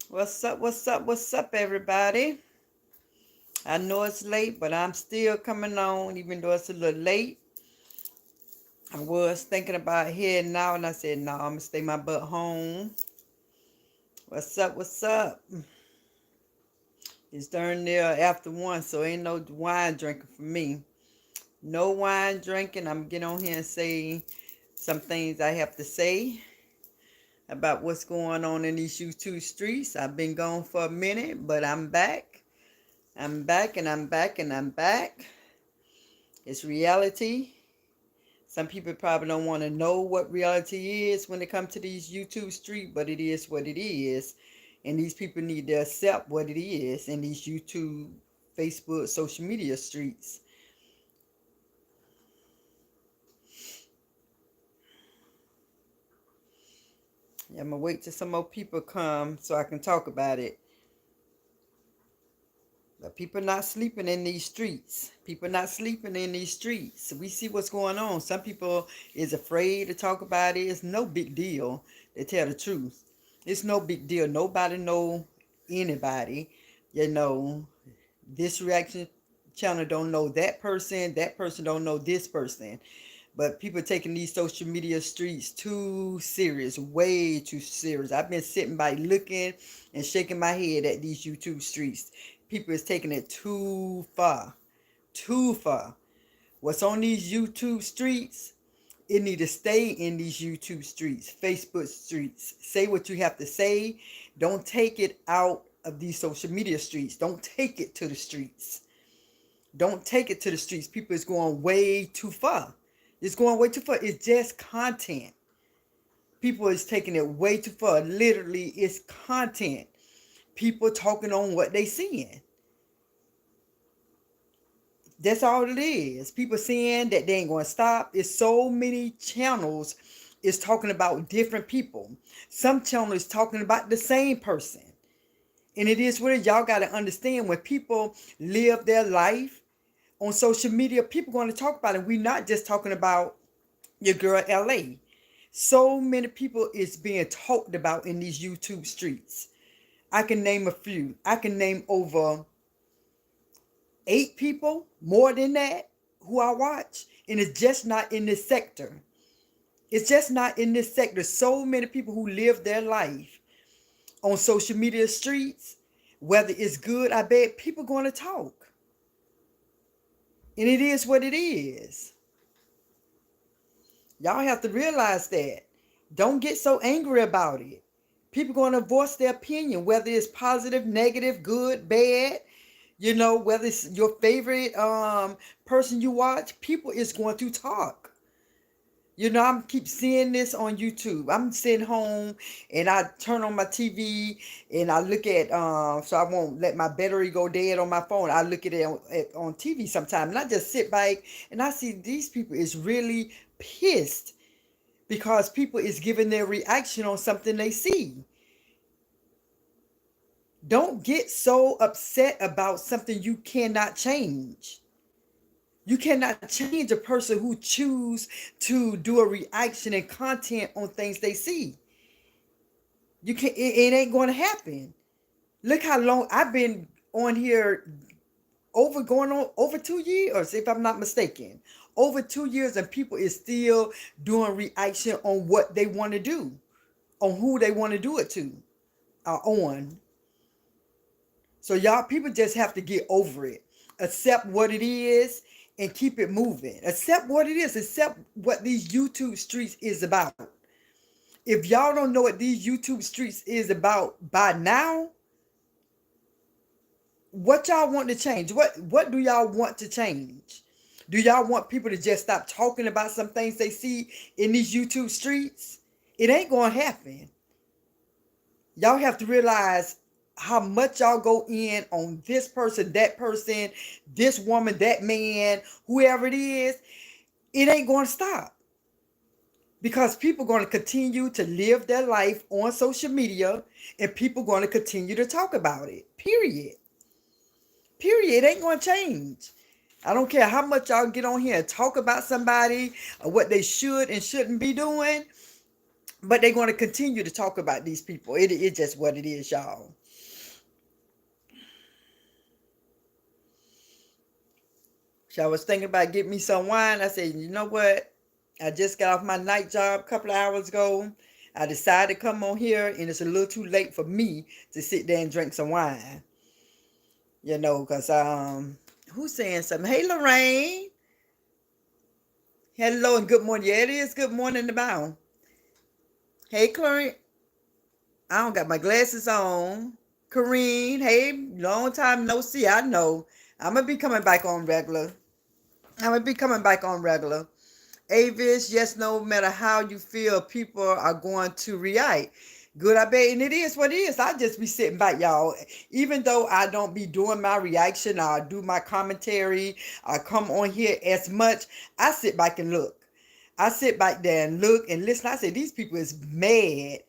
What's up? What's up? What's up, everybody? I know it's late, but I'm still coming on, even though it's a little late. I was thinking about heading out, and I said, no, I'm gonna stay my butt home. What's up? What's up? It's darn near after 1, so ain't no wine drinking for me. No wine drinking. I'm gonna get on here and say some things I have to say about what's going on in these YouTube streets. I've been gone for a minute, but I'm back. I'm back and I'm back and I'm back. It's reality. Some people probably don't want to know what reality is when it comes to these YouTube streets, but it is what it is. And these people need to accept what it is in these YouTube, Facebook, social media streets. Yeah, I'm going to wait till some more people come so I can talk about it. But people not sleeping in these streets. People not sleeping in these streets. We see what's going on. Some people is afraid to talk about it. It's no big deal to tell the truth. It's no big deal. Nobody know anybody. You know, this reaction channel don't know that person. That person don't know this person. But people taking these social media streets too serious, way too serious. I've been sitting by looking and shaking my head at these YouTube streets. People is taking it too far, too far. What's on these YouTube streets, it need to stay in these YouTube streets, Facebook streets. Say what you have to say. Don't take it out of these social media streets. Don't take it to the streets. Don't take it to the streets. People is going way too far. It's going way too far. It's just content. People is taking it way too far. Literally, it's content. People talking on what they seeing. That's all it is. People saying that they ain't going to stop. It's so many channels is talking about different people. Some channels talking about the same person. And it is what y'all got to understand. When people live their life on social media, people going to talk about it. We're not just talking about your girl LA. So many people is being talked about in these YouTube streets. I can name a few. I can name over 8 people, more than that, who I watch. And it's just not in this sector. It's just not in this sector. So many people who live their life on social media streets, whether it's good or bad, people going to talk. And it is what it is. Y'all have to realize that. Don't get so angry about it. People going to voice their opinion, whether it's positive, negative, good, bad. You know, whether it's your favorite person you watch, people is going to talk. You know, I keep seeing this on YouTube. I'm sitting home and I turn on my TV and I look at, so I won't let my battery go dead on my phone. I look at it on TV sometimes, and I just sit back and I see these people is really pissed because people is giving their reaction on something they see. Don't get so upset about something you cannot change. You cannot change a person who choose to do a reaction and content on things they see. You can't. It ain't going to happen. Look how long I've been on here. Going on over 2 years, if I'm not mistaken. Over 2 years, and people is still doing reaction on what they want to do, on who they want to do it to, on. So y'all, people just have to get over it. Accept what it is and keep it moving. Accept what it is. Accept what these YouTube streets is about. If y'all don't know what these YouTube streets is about by now, what y'all want to change? What do y'all want to change? Do y'all want people to just stop talking about some things they see in these YouTube streets? It ain't going to happen. Y'all have to realize how much y'all go in on this person, this woman, that man, whoever it is. It ain't going to stop. Because people are going to continue to live their life on social media and people are going to continue to talk about it. Period. Period. It ain't going to change. I don't care how much y'all get on here and talk about somebody or what they should and shouldn't be doing. But they're going to continue to talk about these people. It's just what it is, y'all. So I was thinking about getting me some wine. I said, you know what? I just got off my night job a couple of hours ago. I decided to come on here, and it's a little too late for me to sit there and drink some wine. Because who's saying something? Hey, Lorraine. Hello and good morning. Yeah, it is good morning about. Hey, Clarence. I don't got my glasses on. Kareen, hey, long time no see. I know. I'm gonna be coming back on regular. I'm gonna be coming back on regular. Avis, yes, no matter how you feel, people are going to react. Good, I bet, and it is what it is. I just be sitting back, y'all. Even though I don't be doing my reaction, I do my commentary, I come on here as much. I sit back and look. I sit back there and look and listen. I say these people is mad,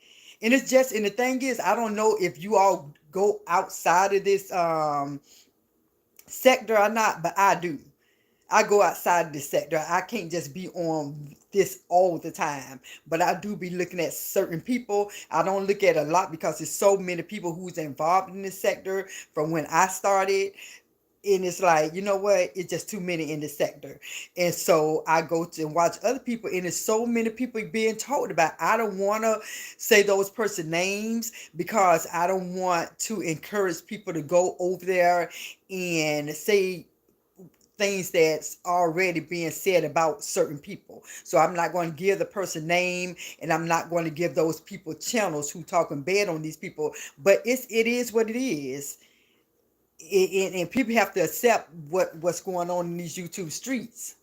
and it's just. And the thing is, I don't know if you all go outside of this sector or not, but I do. I go outside of this sector. I can't just be on this all the time, but I do be looking at certain people. I don't look at a lot because there's so many people who's involved in this sector from when I started. And it's like, you know what? It's just too many in the sector. And so I go to and watch other people, and there's so many people being talked about. I don't want to say those person names because I don't want to encourage people to go over there and say things that's already being said about certain people. So I'm not going to give the person name, and I'm not going to give those people channels who talking bad on these people. But it is what it is. And people have to accept what's going on in these YouTube streets.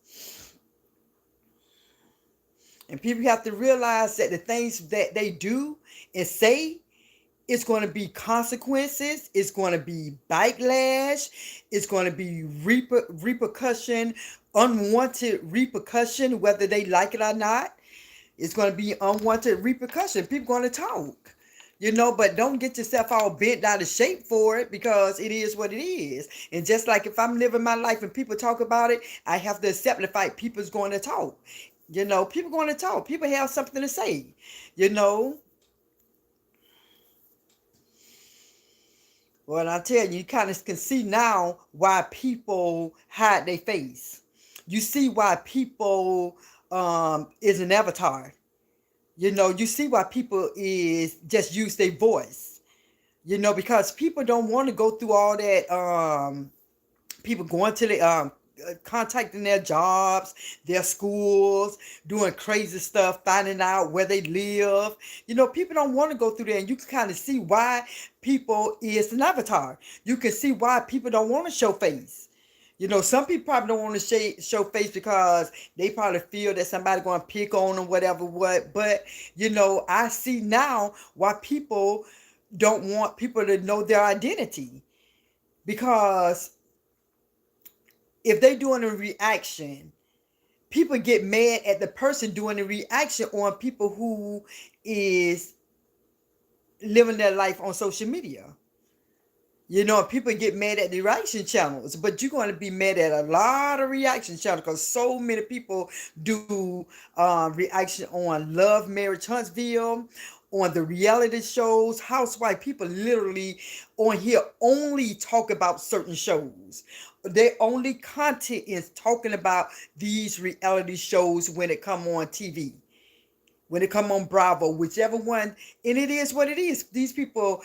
And people have to realize that the things that they do and say, it's going to be consequences. It's going to be backlash. It's going to be repercussion, unwanted repercussion, whether they like it or not. It's going to be unwanted repercussion. People going to talk. But don't get yourself all bent out of shape for it, because it is what it is. And just like if I'm living my life and people talk about it, I have to accept the fact people's going to talk. People going to talk. People have something to say. You know. Well, I tell you, you kind of can see now why people hide their face. You see why people is an avatar. You see why people is just use their voice. Because people don't want to go through all that. People going to the contacting their jobs, their schools, doing crazy stuff, finding out where they live. People don't want to go through that, and you can kind of see why people is an avatar. You can see why people don't want to show face. Some people probably don't want to show face because they probably feel that somebody going to pick on them, whatever, what. But, I see now why people don't want people to know their identity. Because if they doing a reaction, people get mad at the person doing the reaction on people who is living their life on social media. People get mad at the reaction channels, but you're going to be mad at a lot of reaction channels because so many people do reaction on Love, Marriage, Huntsville, on the reality shows, Housewife. People literally on here only talk about certain shows. Their only content is talking about these reality shows when it come on TV. When it come on Bravo, whichever one, and it is what it is. These people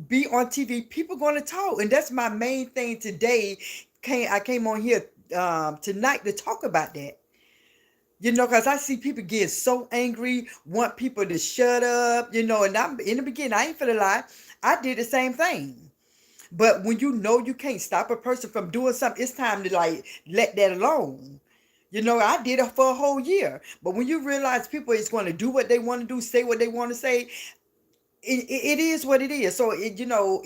be on TV, people going to talk, and that's my main thing today. I came on here tonight to talk about that. Because I see people get so angry, want people to shut up. And I'm in the beginning, I ain't finna lie, I did the same thing. But when you can't stop a person from doing something, it's time to like let that alone. I did it for a whole year. But when you realize people is going to do what they want to do, say what they want to say, it is what it is. So, in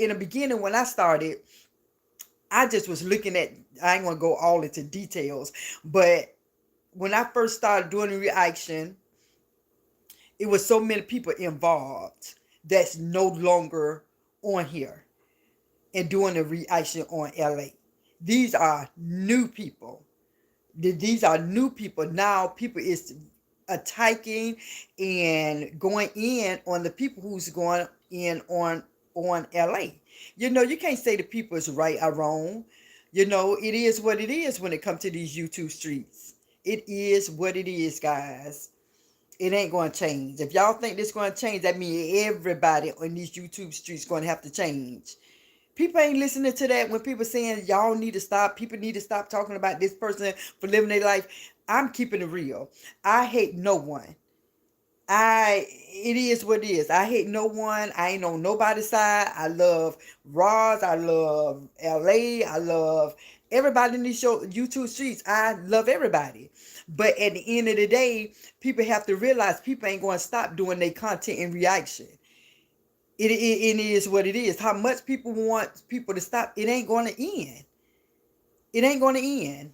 the beginning when I started, I just was looking at, I ain't going to go all into details, but when I first started doing the reaction, it was so many people involved that's no longer on here and doing the reaction on LA. These are new people. These are new people. Now people is attacking and going in on the people who's going in on LA. You can't say the people is right or wrong. It is what it is when it comes to these YouTube streets. It is what it is, guys. It ain't going to change. If y'all think this going to change, that means everybody on these YouTube streets going to have to change. People ain't listening to that when people saying y'all need to stop. People need to stop talking about this person for living their life. I'm keeping it real. I hate no one. It is what it is. I hate no one. I ain't on nobody's side. I love Rosz. I love LA. I love everybody in these YouTube streets. I love everybody. But at the end of the day, people have to realize people ain't going to stop doing their content and reaction. It is what it is. How much people want people to stop, it ain't going to end. It ain't going to end.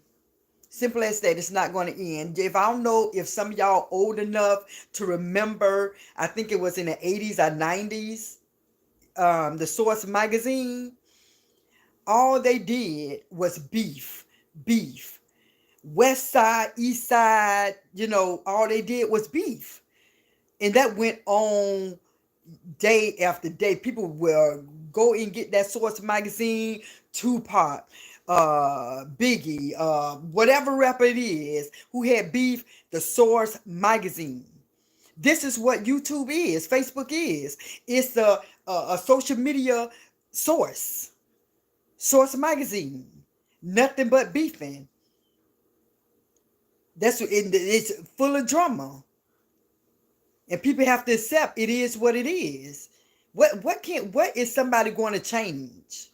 Simple as that. It's not going to end. If I don't know if some of y'all old enough to remember, I think it was in the 80s or 90s, the Source magazine, all they did was beef. West side, east side, all they did was beef. And that went on day after day. People will go and get that Source magazine, Tupac, Biggie, whatever rapper it is who had beef, the Source magazine. This is what YouTube is, Facebook is. It's a social media source magazine. Nothing but beefing. It's full of drama. And people have to accept it is what it is. What is somebody going to change?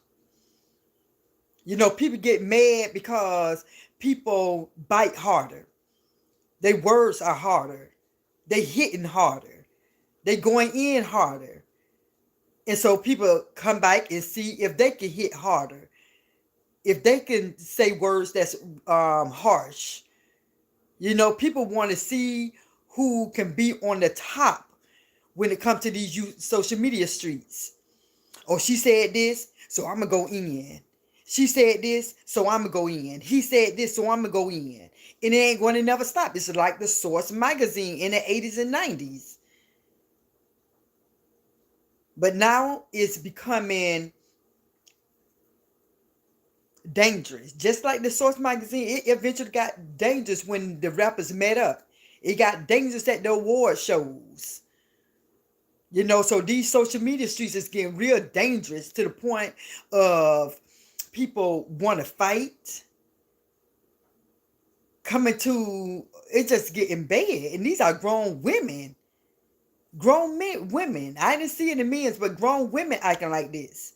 People get mad because people bite harder. Their words are harder. They hitting harder. They going in harder. And so people come back and see if they can hit harder. If they can say words that's harsh. People want to see who can be on the top when it comes to these social media streets. Oh, she said this, so I'm going to go in. She said this, so I'm going to go in. He said this, so I'm going to go in. And it ain't going to never stop. It's like the Source magazine in the 80s and 90s. But now it's becoming dangerous. Just like the Source magazine, it eventually got dangerous when the rappers met up. It got dangerous at the award shows. So these social media streets is getting real dangerous to the point of people want to fight. It's just getting bad. And these are grown women. Women. I didn't see any men, but grown women acting like this.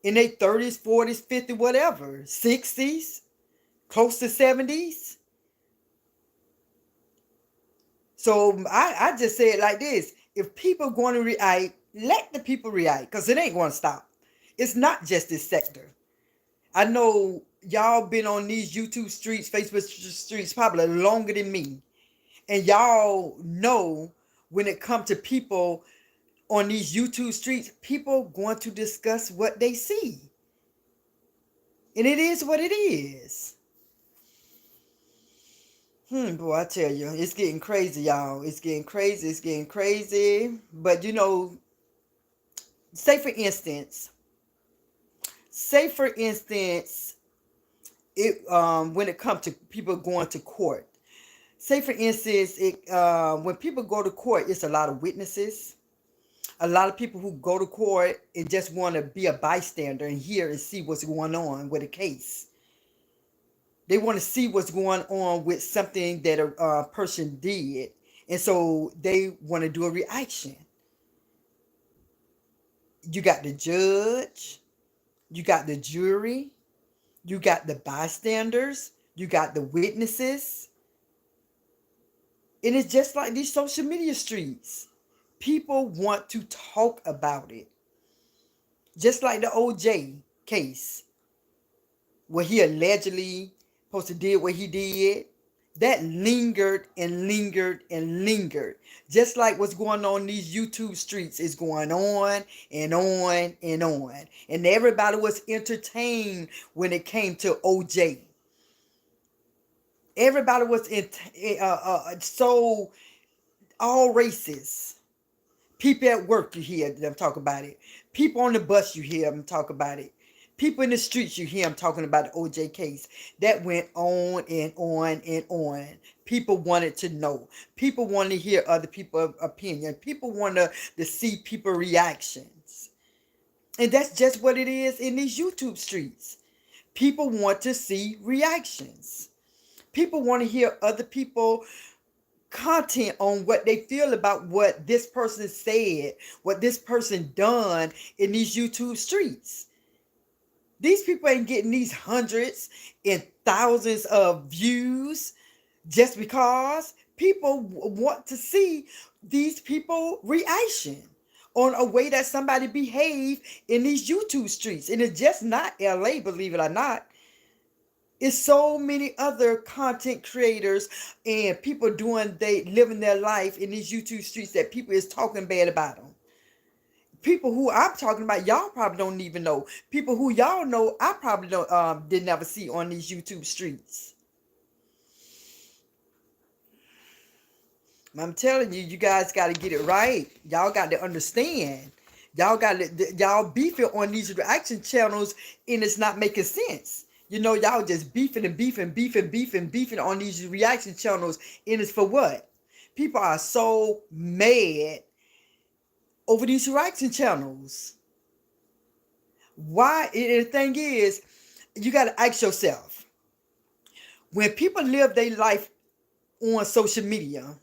In their 30s, 40s, 50s, whatever. 60s. Close to 70s. So I just say it like this. If people going to react, let the people react. Because it ain't going to stop. It's not just this sector. I know y'all been on these YouTube streets, Facebook streets, probably longer than me. And y'all know when it comes to people on these YouTube streets, people going to discuss what they see. And it is what it is. Boy, I tell you, it's getting crazy, y'all. It's getting crazy. But say for instance, it when it comes to people going to court. Say for instance, when people go to court, it's a lot of witnesses. A lot of people who go to court and just want to be a bystander and hear and see what's going on with a case. They want to see what's going on with something that a person did. And so they want to do a reaction. You got the judge. You got the jury. You got the bystanders. You got the witnesses. And it's just like these social media streets. People want to talk about it. Just like the OJ case, where he allegedly supposed to did what he did. That lingered and lingered and lingered. Just like what's going on in these YouTube streets is going on and on and on. And everybody was entertained when it came to OJ. Everybody was so all races. People at work, you hear them talk about it. People on the bus, you hear them talk about it. People in the streets, you hear them talking about the OJ case. That went on and on and on. People wanted to know. People wanted to hear other people's opinion. People wanted to see people reactions. And that's just what it is in these YouTube streets. People want to see reactions. People want to hear other people content on what they feel about what this person said, what this person done in these YouTube streets. These people ain't getting these hundreds and thousands of views just because people want to see these people reaction on a way that somebody behave in these YouTube streets. And it's just not LA, believe it or not. It's so many other content creators and people living their life in these YouTube streets that people is talking bad about them. People who I'm talking about, y'all probably don't even know. People who y'all know, I probably don't did never see on these YouTube streets. I'm telling you, you guys got to get it right. Y'all got to understand. Y'all beefing on these reaction channels and it's not making sense. You know, y'all just beefing and beefing on these reaction channels. And it's for what? People are so mad over these reaction channels. Why? And the thing is, you got to ask yourself, when people live their life on social media,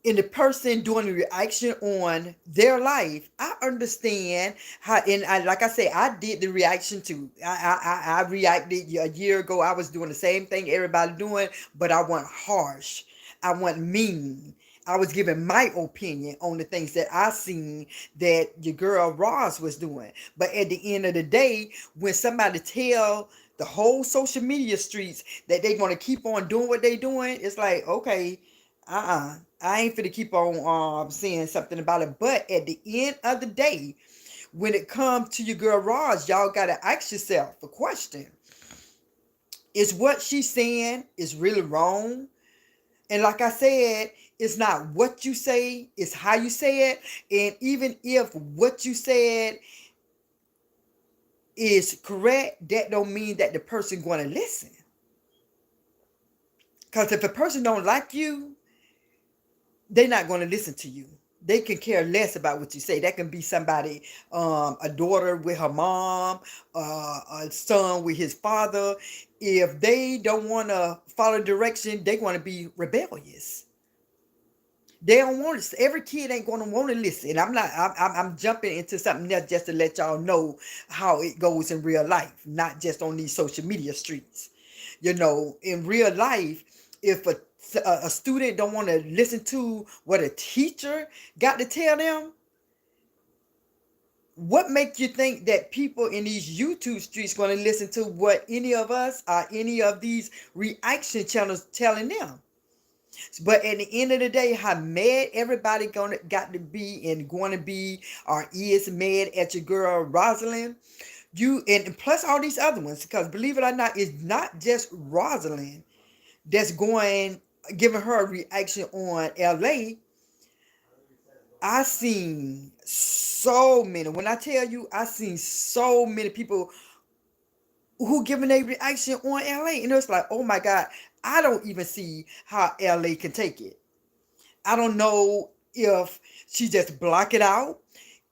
and the person doing the reaction on their life, I understand how, and like I said, I did the reaction too. I reacted a year ago. I was doing the same thing everybody doing, but I wasn't harsh. I wasn't mean. I was giving my opinion on the things that I seen that your girl Rosz was doing. But at the end of the day, when somebody tell the whole social media streets that they want to keep on doing what they doing, it's like, okay, I ain't finna keep on saying something about it. But at the end of the day, when it comes to your girl Rosz, y'all gotta ask yourself a question. Is what she's saying is really wrong? And like I said, it's not what you say, it's how you say it. And even if what you said is correct, that don't mean that the person gonna listen. Because if a person don't like you, they're not going to listen to you. They can care less about what you say. That can be somebody, a daughter with her mom, a son with his father. If they don't want to follow direction, they want to be rebellious. They don't want to. Every kid ain't going to want to listen. I'm jumping into something else just to let y'all know how it goes in real life, not just on these social media streets. You know, in real life, if a student don't want to listen to what a teacher got to tell them, what makes you think that people in these YouTube streets going to listen to what any of us or any of these reaction channels telling them? But at the end of the day, how mad everybody got to be and going to be or is mad at your girl Rosalind, and plus all these other ones, because believe it or not, it's not just Rosalind that's giving her a reaction on LA. I seen so many. When I tell you, I seen so many people who giving a reaction on LA, and it's like, oh my God, I don't even see how LA can take it. I don't know if she just block it out,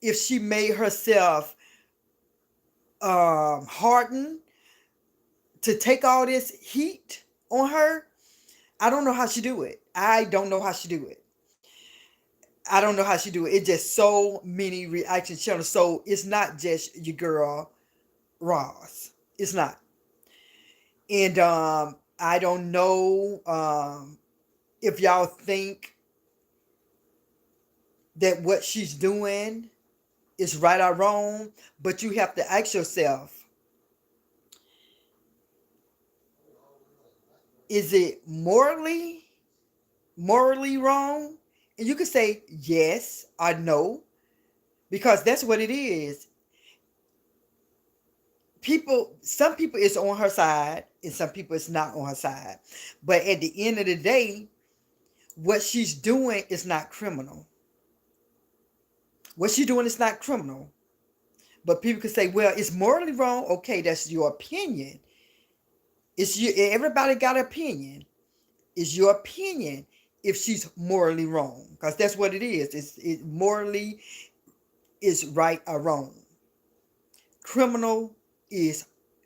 if she made herself hardened to take all this heat on her. I don't know how she do it. I don't know how she do it. I don't know how she do it. It's just so many reaction channels. So it's not just your girl Rosz. It's not. And I don't know if y'all think that what she's doing is right or wrong, but you have to ask yourself, is it morally wrong? And you can say yes or no, because that's what it is. Some people is on her side and some people is not on her side. But at the end of the day, what she's doing is not criminal. What she's doing is not criminal. But people could say, well, it's morally wrong. Okay, that's your opinion. Everybody got an opinion. It's your opinion if she's morally wrong. Because that's what it is. It morally is right or wrong. Criminal is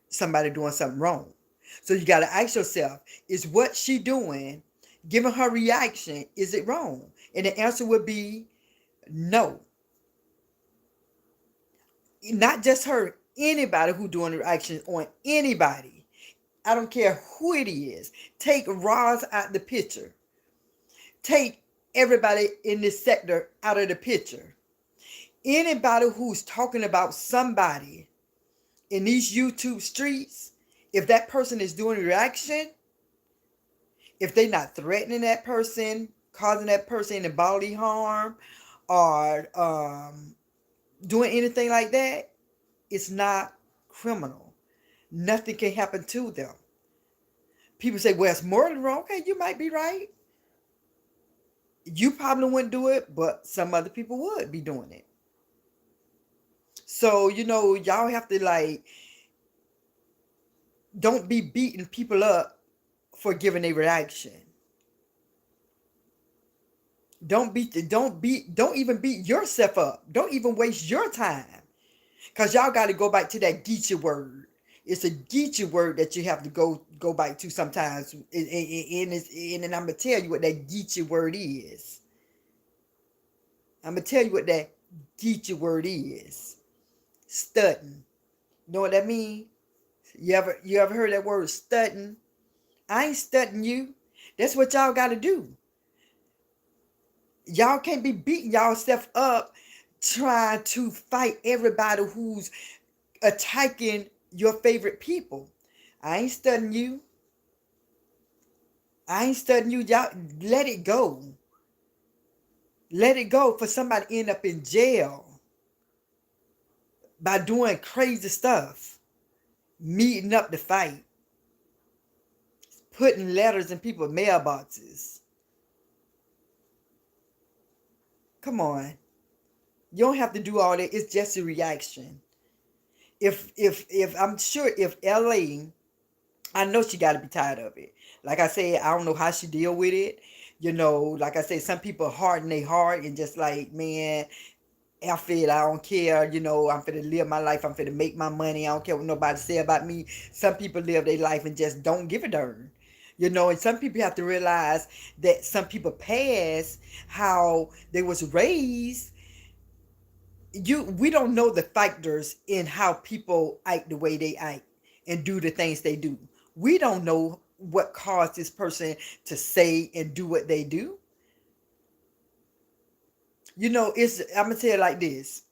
somebody doing something wrong. So you got to ask yourself, is what she doing, given her reaction, is it wrong? And the answer would be no. Not just her, anybody who doing the reaction on anybody. I don't care who it is. Take Rosz out the picture. Take everybody in this sector out of the picture. Anybody who's talking about somebody in these YouTube streets, if that person is doing a reaction, if they're not threatening that person, causing that person any bodily harm, or doing anything like that, it's not criminal. Nothing can happen to them. People say, well, it's morally wrong. Okay, you might be right. You probably wouldn't do it, but some other people would be doing it. So, y'all have to don't be beating people up for giving a reaction. Don't even beat yourself up. Don't even waste your time. Because y'all got to go back to that Geechee word. It's a Geechee word that you have to go back to sometimes. And I'm going to tell you what that Geechee word is. I'm going to tell you what that Geechee word is. Stutting. You know what that means? You ever heard that word, stutting? I ain't stutting you. That's what y'all got to do. Y'all can't be beating y'allself up trying to fight everybody who's attacking your favorite people. I ain't studying you. Y'all let it go. Let it go for somebody to end up in jail by doing crazy stuff. Meeting up to fight. Putting letters in people's mailboxes. Come on. You don't have to do all that. It's just a reaction. If I'm sure if LA, I know she got to be tired of it. Like I said, I don't know how she deal with it. Like I said, some people harden their heart and just like, man, F it, I don't care. I'm finna live my life. I'm finna make my money. I don't care what nobody say about me. Some people live their life and just don't give a darn. And some people have to realize that some people pass how they was raised. We don't know the factors in how people act the way they act and do the things they do. We don't know what caused this person to say and do what they do. I'm gonna tell you like this.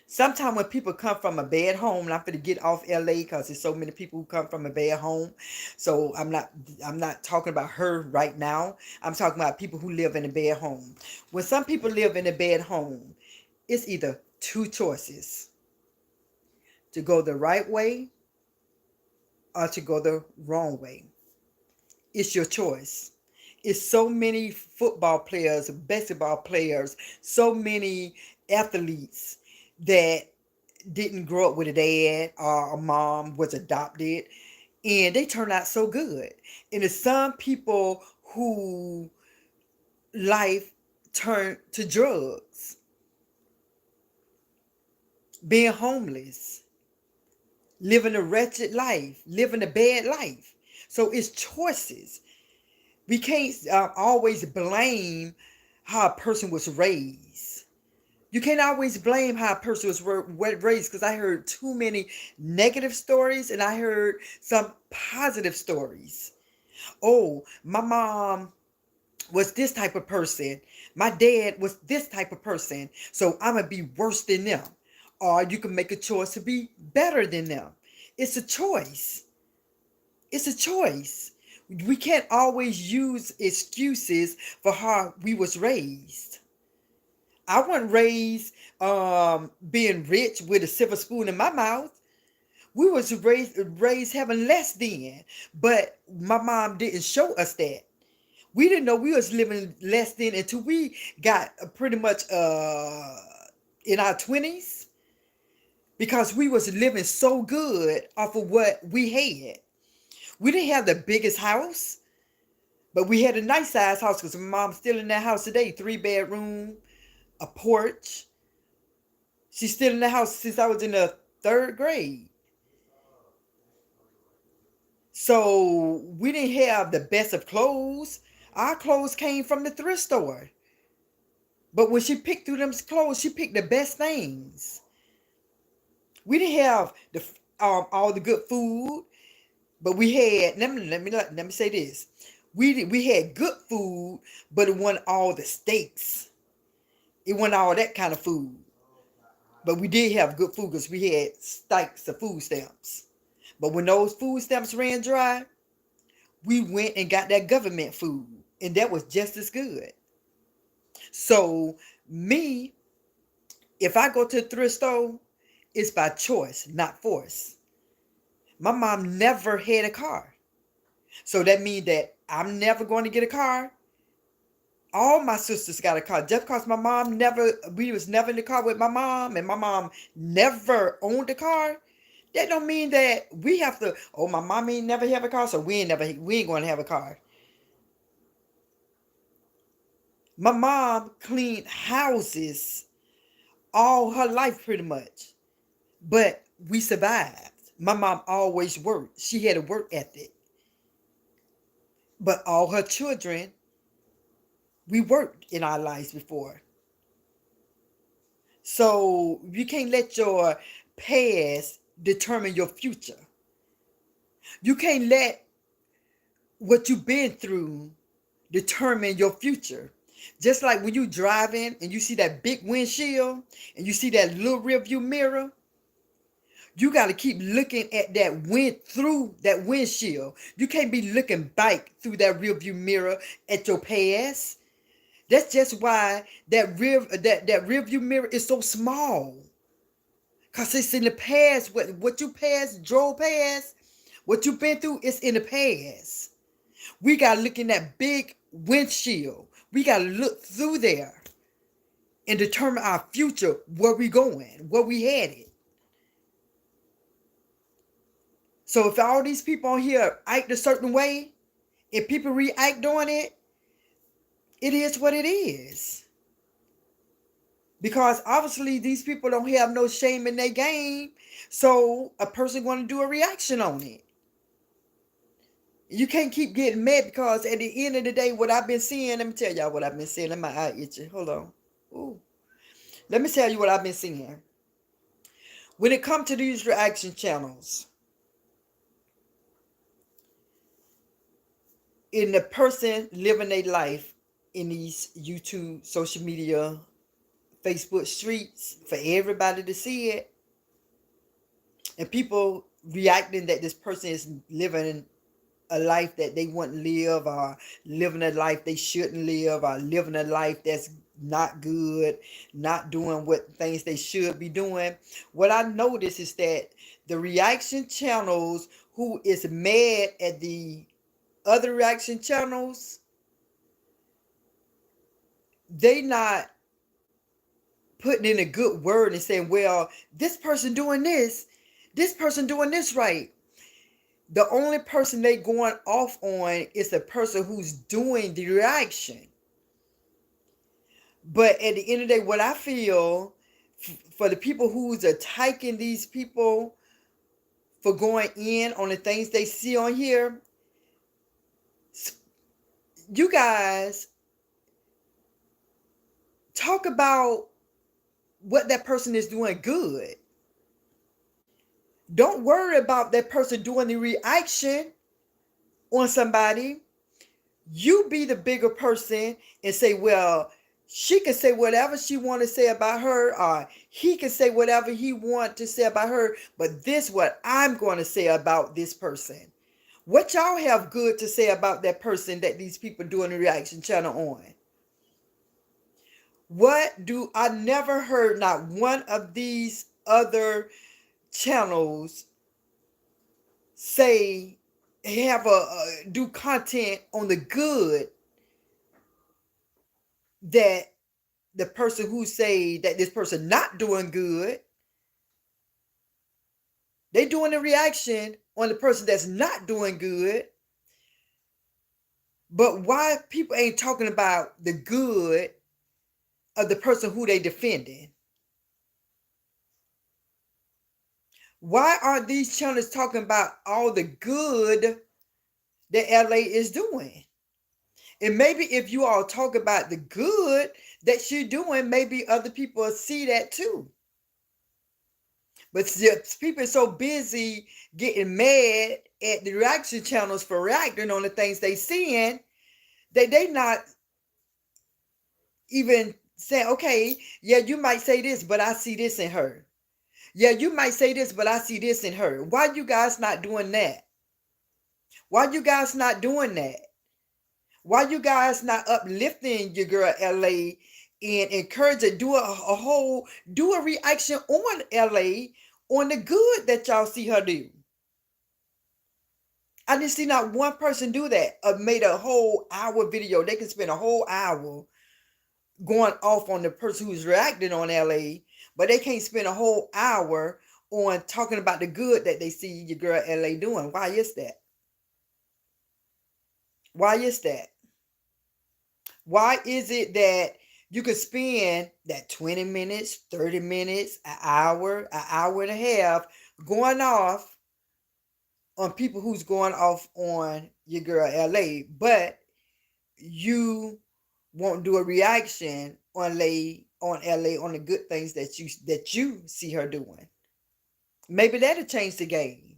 Sometimes when people come from a bad home, and I'm gonna get off LA because there's so many people who come from a bad home. So I'm not talking about her right now. I'm talking about people who live in a bad home. When some people live in a bad home, it's either two choices: to go the right way or to go the wrong way. It's your choice. It's so many football players, basketball players, so many athletes that didn't grow up with a dad or a mom, was adopted, and they turn out so good. And there's some people who life turned to drugs, being homeless, living a wretched life, living a bad life. So it's choices. We can't always blame how a person was raised. You can't always blame how a person was raised, because I heard too many negative stories and I heard some positive stories. Oh, my mom was this type of person. My dad was this type of person. So I'm going to be worse than them. Or you can make a choice to be better than them. It's a choice. It's a choice. We can't always use excuses for how we was raised. I wasn't raised being rich with a silver spoon in my mouth. We was raised having less then, but my mom didn't show us that. We didn't know we was living less than until we got pretty much in our 20s, because we was living so good off of what we had. We didn't have the biggest house, but we had a nice size house, because my mom's still in that house today. 3 bedroom, a porch. She's still in the house since I was in the 3rd grade. So we didn't have the best of clothes. Our clothes came from the thrift store. But when she picked through them clothes, she picked the best things. We didn't have the all the good food, but we had. Let me say this: we had good food, but it wasn't all the steaks. It wasn't all that kind of food. But we did have good food because we had stacks of food stamps. But when those food stamps ran dry, we went and got that government food, and that was just as good. So me, if I go to the thrift store, it's by choice, not force. My mom never had a car. So that means that I'm never going to get a car. All my sisters got a car. Just because my mom never, we was never in the car with my mom, and my mom never owned a car, that don't mean that we have to, oh, my mom ain't never have a car, so we ain't going to have a car. My mom cleaned houses all her life pretty much, but we survived. My mom always worked. She had a work ethic. But all her children, we worked in our lives before. So you can't let your past determine your future. You can't let what you've been through determine your future. Just like when you driving and you see that big windshield and you see that little rear view mirror, you got to keep looking at that wind through that windshield. You can't be looking back through that rear view mirror at your past. That's just why that rear view mirror is so small. Cause it's in the past. What you drove past, what you've been through is in the past. We got to look in that big windshield. We got to look through there and determine our future, where we going, where we headed. So if all these people on here act a certain way, and people react on it, it is what it is. Because obviously these people don't have no shame in their game, so a person going to do a reaction on it. You can't keep getting mad, because at the end of the day, what I've been seeing, let me tell y'all what I've been seeing. Let my eye itchy. Hold on. Ooh. Let me tell you what I've been seeing. When it comes to these reaction channels, in the person living their life in these YouTube, social media, Facebook streets, for everybody to see it, and people reacting that this person is living a life that they wouldn't live, or living a life they shouldn't live, or living a life that's not good, not doing what things they should be doing. What I notice is that the reaction channels who is mad at the other reaction channels, they not putting in a good word and saying, well, this person doing this right. The only person they going off on is the person who's doing the reaction. But at the end of the day, what I feel, for the people who's attacking these people for going in on the things they see on here, you guys talk about what that person is doing good. Don't worry about that person doing the reaction on somebody. You be the bigger person and say, well, she can say whatever she want to say about her, or he can say whatever he want to say about her, but this what I'm going to say about this person. What y'all have good to say about that person that these people doing the reaction channel on? I never heard not one of these other channels say have a do content on the good that the person who say that this person not doing good, they doing a reaction on the person that's not doing good. But why people ain't talking about the good of the person who they defending? Why aren't these channels talking about all the good that LA is doing? And maybe if you all talk about the good that she's doing, maybe other people will see that too. But people are so busy getting mad at the reaction channels for reacting on the things they seeing that they not even saying, okay, yeah, you might say this, but I see this in her. Yeah, you might say this, but I see this in her. Why you guys not doing that? Why you guys not doing that? Why you guys not uplifting your girl LA and encourage her, do a reaction on LA on the good that y'all see her do? I didn't see not one person do that. Made a whole hour video. They can spend a whole hour going off on the person who's reacting on LA, but they can't spend a whole hour on talking about the good that they see your girl LA doing. Why is that? Why is that? Why is it that you could spend that 20 minutes, 30 minutes, an hour and a half going off on people who's going off on your girl LA, but you won't do a reaction on LA on the good things that you see her doing? Maybe that'll change the game.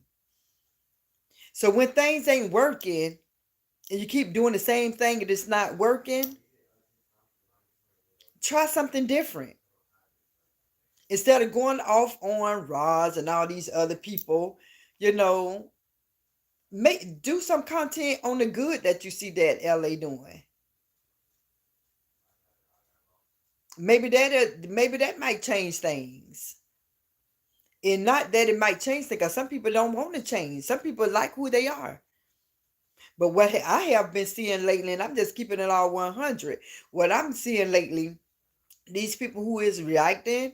So when things ain't working and you keep doing the same thing and it's not working, try something different. Instead of going off on Roz and all these other people, you know, do some content on the good that you see that LA doing. Maybe that might change things. And not that it might change things, because some people don't want to change. Some people like who they are. But what I have been seeing lately, and I'm just keeping it all 100, what I'm seeing lately, these people who is reacting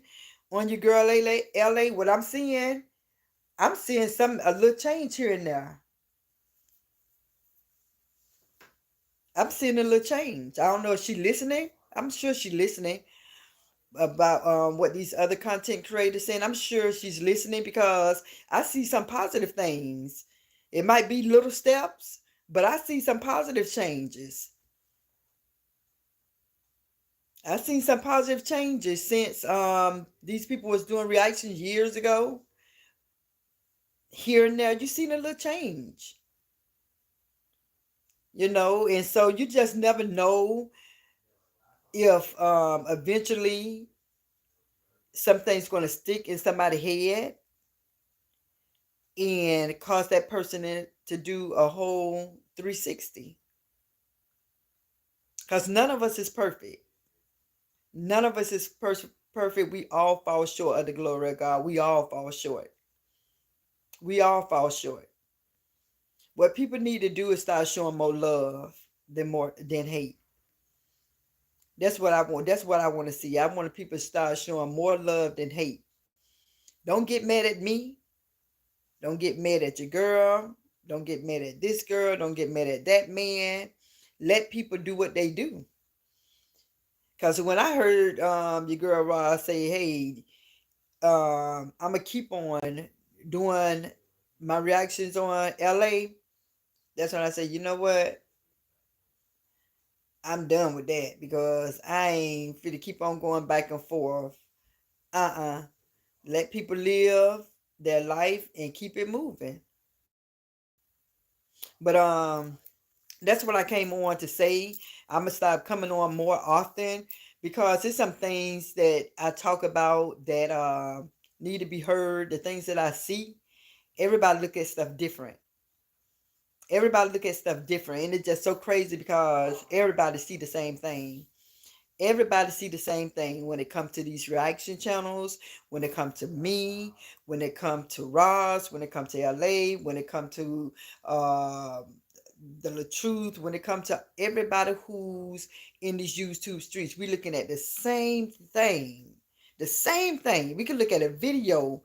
on your girl LA, what I'm seeing a little change here and there. I'm seeing a little change. I don't know if she's listening. I'm sure she's listening about what these other content creators saying. I'm sure she's listening because I see some positive things. It might be little steps, but I see some positive changes. I've seen some positive changes since these people was doing reactions years ago. Here and there, you've seen a little change. And so you just never know if eventually something's going to stick in somebody's head and cause that person to do a whole 360. Because none of us is perfect. None of us is perfect. We all fall short of the glory of God. We all fall short. We all fall short. What people need to do is start showing more love than hate. That's what I want. That's what I want to see. I want people to start showing more love than hate. Don't get mad at me. Don't get mad at your girl. Don't get mad at this girl. Don't get mad at that man. Let people do what they do. Because when I heard your girl Ross say, hey, I'm going to keep on doing my reactions on LA, that's when I said, you know what? I'm done with that because I ain't fit to keep on going back and forth. Let people live their life and keep it moving. But that's what I came on to say. I'm gonna start coming on more often because there's some things that I talk about that need to be heard. The things that I see, everybody look at stuff different. Everybody look at stuff different, and it's just so crazy because everybody see the same thing. Everybody see the same thing when it comes to these reaction channels, when it comes to me, when it comes to Ross, when it comes to LA, when it comes to uh, the truth, when it comes to everybody who's in these YouTube streets. We looking at the same thing. The same thing. We can look at a video,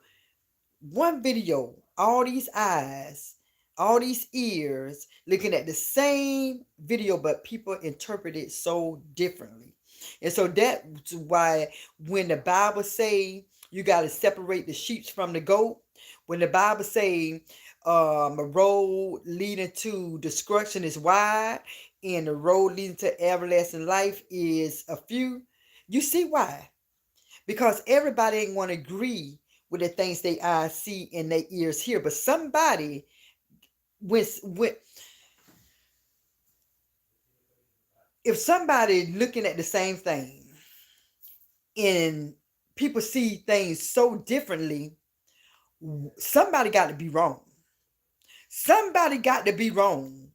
one video, all these eyes, all these ears, looking at the same video, but people interpret it so differently. And so that's why when the Bible say you got to separate the sheep from the goat, when the Bible say a road leading to destruction is wide and the road leading to everlasting life is a few, you see why? Because everybody ain't want to agree with the things they eyes see and their ears hear. But somebody, with if somebody looking at the same thing and people see things so differently, somebody got to be wrong. Somebody got to be wrong.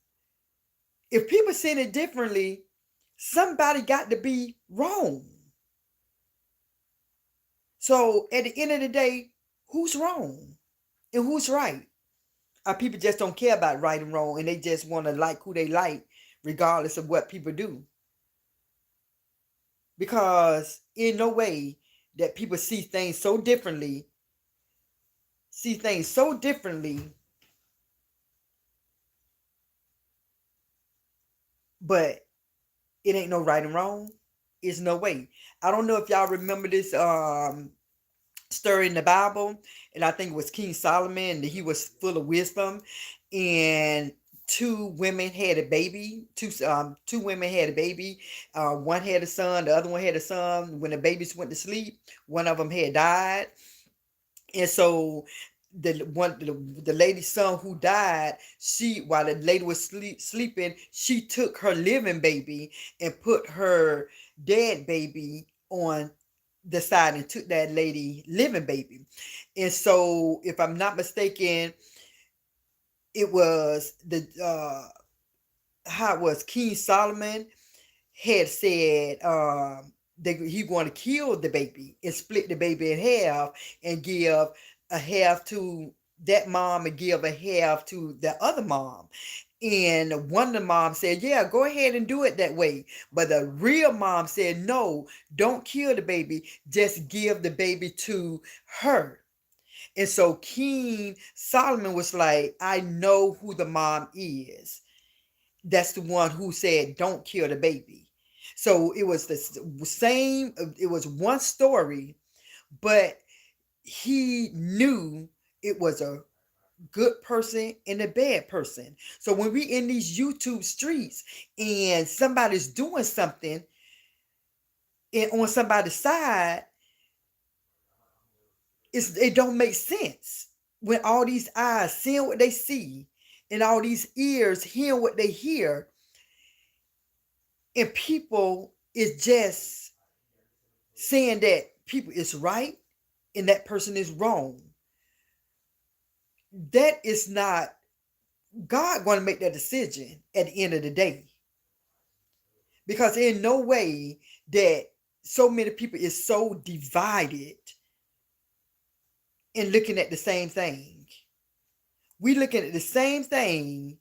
If people seeing it differently, somebody got to be wrong. So at the end of the day, who's wrong and who's right? Our people just don't care about right and wrong, and they just want to like who they like, regardless of what people do. Because in no way that people see things so differently, but it ain't no right and wrong. It's no way. I don't know if y'all remember this story in the Bible, and I think it was King Solomon, and he was full of wisdom, and two women had a baby. Two women had a baby. One had a son, the other one had a son. When the babies went to sleep, one of them had died, and so the lady's son who died, she while the lady was sleeping, she took her living baby and put her dead baby on the side and took that lady living baby. And so if I'm not mistaken, it was the how it was King Solomon had said that he want to kill the baby and split the baby in half and give a half to that mom and give a half to the other mom. And one of the moms said, yeah, go ahead and do it that way. But the real mom said, no, don't kill the baby. Just give the baby to her. And so King Solomon was like, I know who the mom is. That's the one who said, don't kill the baby. So it was the same, it was one story, but he knew it was a good person and a bad person. So when we in these YouTube streets and somebody's doing something and on somebody's side, it don't make sense when all these eyes seeing what they see and all these ears hearing what they hear, and people is just saying that people is right and that person is wrong. That is not God going to make that decision at the end of the day. Because in no way that so many people is so divided and looking at the same thing. We looking at the same thing,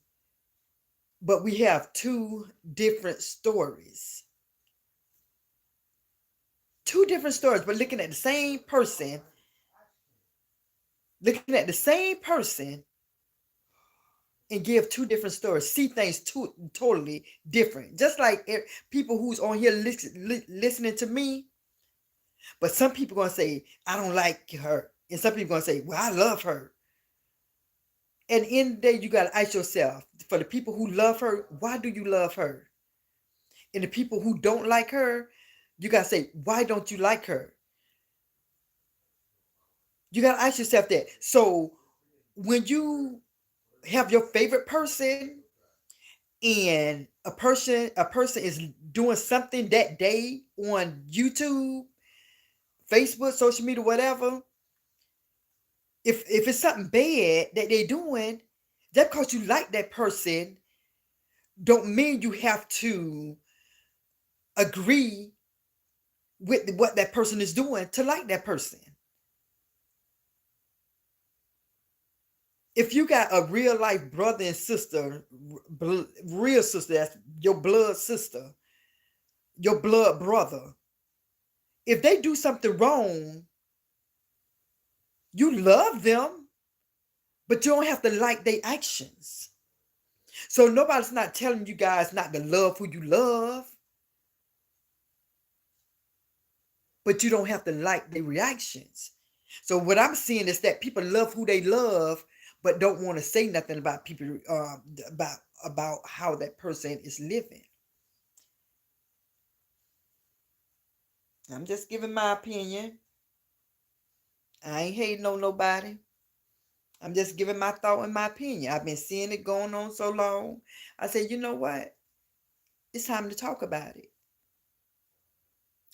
but we have two different stories. Two different stories, but looking at the same person, and give two different stories, see things totally different. Just like people who's on here listening to me, but some people gonna say I don't like her, and some people gonna say, well, I love her. And in the day, you gotta ask yourself, for the people who love her, why do you love her? And the people who don't like her, you gotta say, why don't you like her? You gotta ask yourself that. So when you have your favorite person and a person is doing something that day on YouTube, Facebook, social media, whatever, if it's something bad that they're doing, just because you like that person don't mean you have to agree with what that person is doing to like that person. If you got a real life brother and sister, real sister, that's your blood sister, your blood brother, if they do something wrong, you love them, but you don't have to like their actions. So nobody's not telling you guys not to love who you love, but you don't have to like their reactions. So what I'm seeing is that people love who they love, but don't want to say nothing about people about how that person is living. I'm just giving my opinion. I ain't hating on nobody. I'm just giving my thought and my opinion. I've been seeing it going on so long. I said, you know what? It's time to talk about it.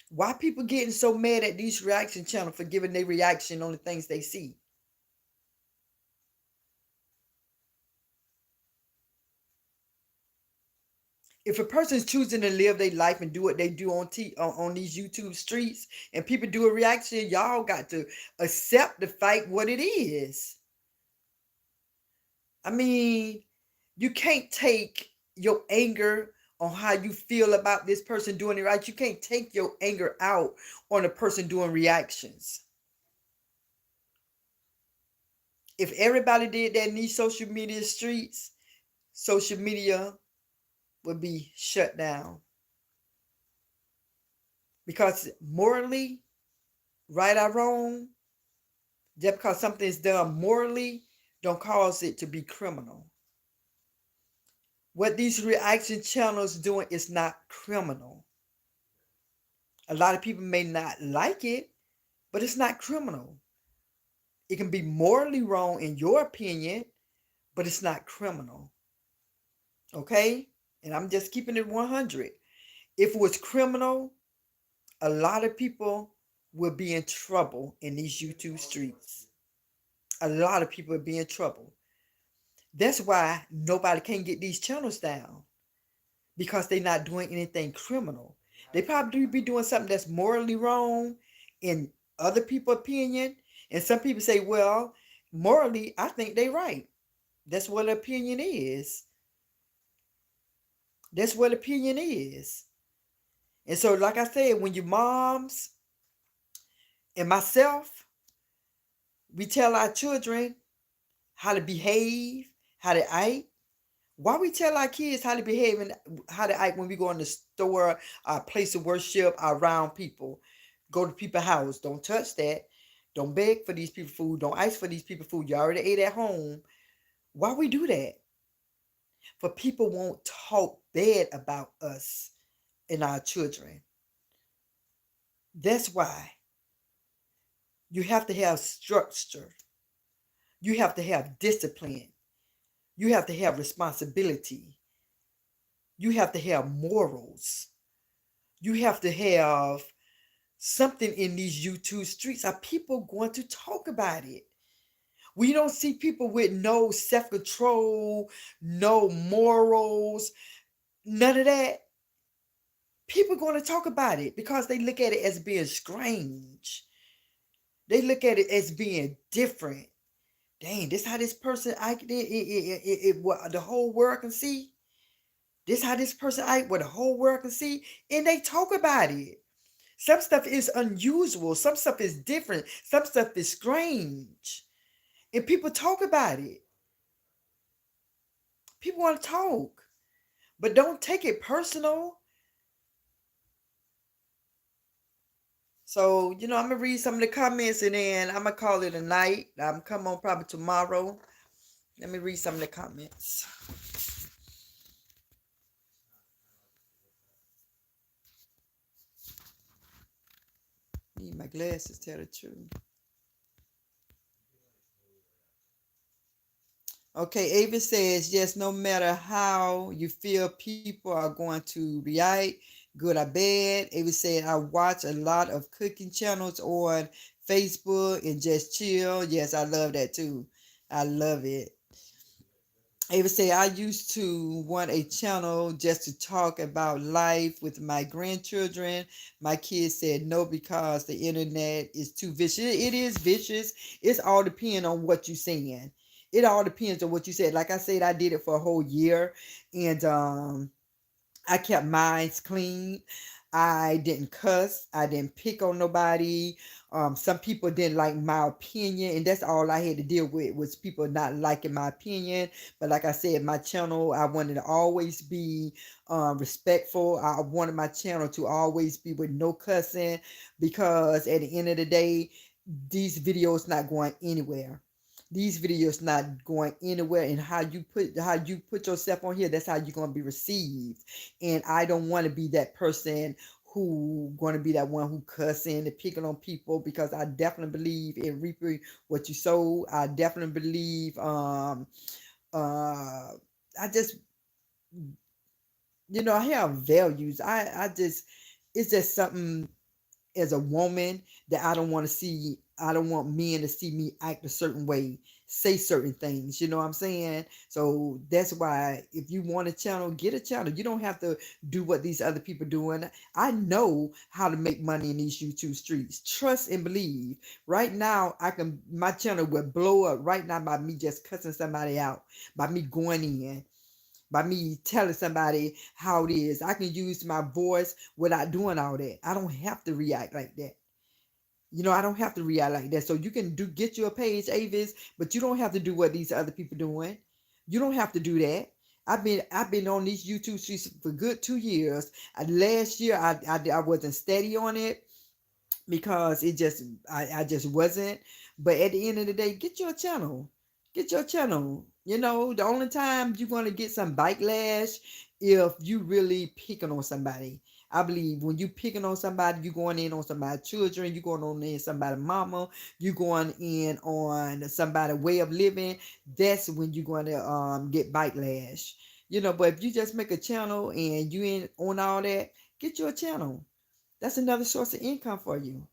Why people getting so mad at these reaction channels for giving their reaction on the things they see? If a person's choosing to live their life and do what they do on these YouTube streets, and people do a reaction, y'all got to accept the fact what it is. I mean, you can't take your anger on how you feel about this person doing it right. You can't take your anger out on a person doing reactions. If everybody did that in these social media streets, social media would be shut down. Because morally, right or wrong, just because something is done morally, don't cause it to be criminal. What these reaction channels doing is not criminal. A lot of people may not like it, but it's not criminal. It can be morally wrong in your opinion, but it's not criminal. Okay? And I'm just keeping it 100. If it was criminal, a lot of people will be in trouble in these YouTube streets. A lot of people will be in trouble. That's why nobody can get these channels down, because they're not doing anything criminal. They probably be doing something that's morally wrong in other people's opinion. And some people say, well, morally, I think they're right. That's what opinion is. That's what opinion is. And so, like I said, when your moms and myself, we tell our children how to behave, how to act. Why we tell our kids how to behave and how to act when we go in the store, our place of worship, around people, go to people's house? Don't touch that. Don't beg for these people food. Don't ask for these people food. You already ate at home. Why we do that? For people won't talk bad about us and our children. That's why you have to have structure. You have to have discipline. You have to have responsibility. You have to have morals. You have to have something in these YouTube streets. Are people going to talk about it? We don't see people with no self-control, no morals, none of that. People are going to talk about it because they look at it as being strange. They look at it as being different. Dang, this how this person acted. What the whole world can see. This how this person act. What the whole world can see, and they talk about it. Some stuff is unusual. Some stuff is different. Some stuff is strange, and people talk about it. People want to talk, but don't take it personal. So, I'm gonna read some of the comments and then I'm gonna call it a night. I'm come on probably tomorrow. Let me read some of the comments. Need my glasses, tell the truth. Okay, Ava says, yes, no matter how you feel, people are going to react, good or bad. Ava said, I watch a lot of cooking channels on Facebook and just chill. Yes, I love that too. I love it. Ava say, I used to want a channel just to talk about life with my grandchildren. My kids said no because the internet is too vicious. It is vicious. It's all depending on what you're saying. It all depends on what you said. Like I said, I did it for a whole year, and I kept mine clean. I didn't cuss. I didn't pick on nobody. Some people didn't like my opinion, and that's all I had to deal with was people not liking my opinion. But like I said, my channel, I wanted to always be respectful. I wanted my channel to always be with no cussing, because at the end of the day, these videos not going anywhere. These videos not going anywhere, and how you put yourself on here, that's how you're going to be received. And I don't want to be that person who going to be that one who cussing and picking on people, because I definitely believe in reaping what you sow. I definitely believe I just, I have values. I just, it's just something as a woman that I don't want to see. I don't want men to see me act a certain way, say certain things. You know what I'm saying? So that's why if you want a channel, get a channel. You don't have to do what these other people doing. I know how to make money in these YouTube streets. Trust and believe. Right now, my channel will blow up right now by me just cussing somebody out, by me going in, by me telling somebody how it is. I can use my voice without doing all that. I don't have to react like that. I don't have to react like that. So you can get you a page, Avis, but you don't have to do what these other people doing. You don't have to do that. I've been on these YouTube streets for good 2 years. Last year I wasn't steady on it, because I just wasn't. But at the end of the day, get your channel. Get your channel. The only time you're gonna get some backlash if you really picking on somebody. I believe when you picking on somebody, you going in on somebody's children, you going on in somebody's mama, you going in on somebody's way of living. That's when you're going to get backlash. But if you just make a channel and you ain't on all that, get your channel. That's another source of income for you.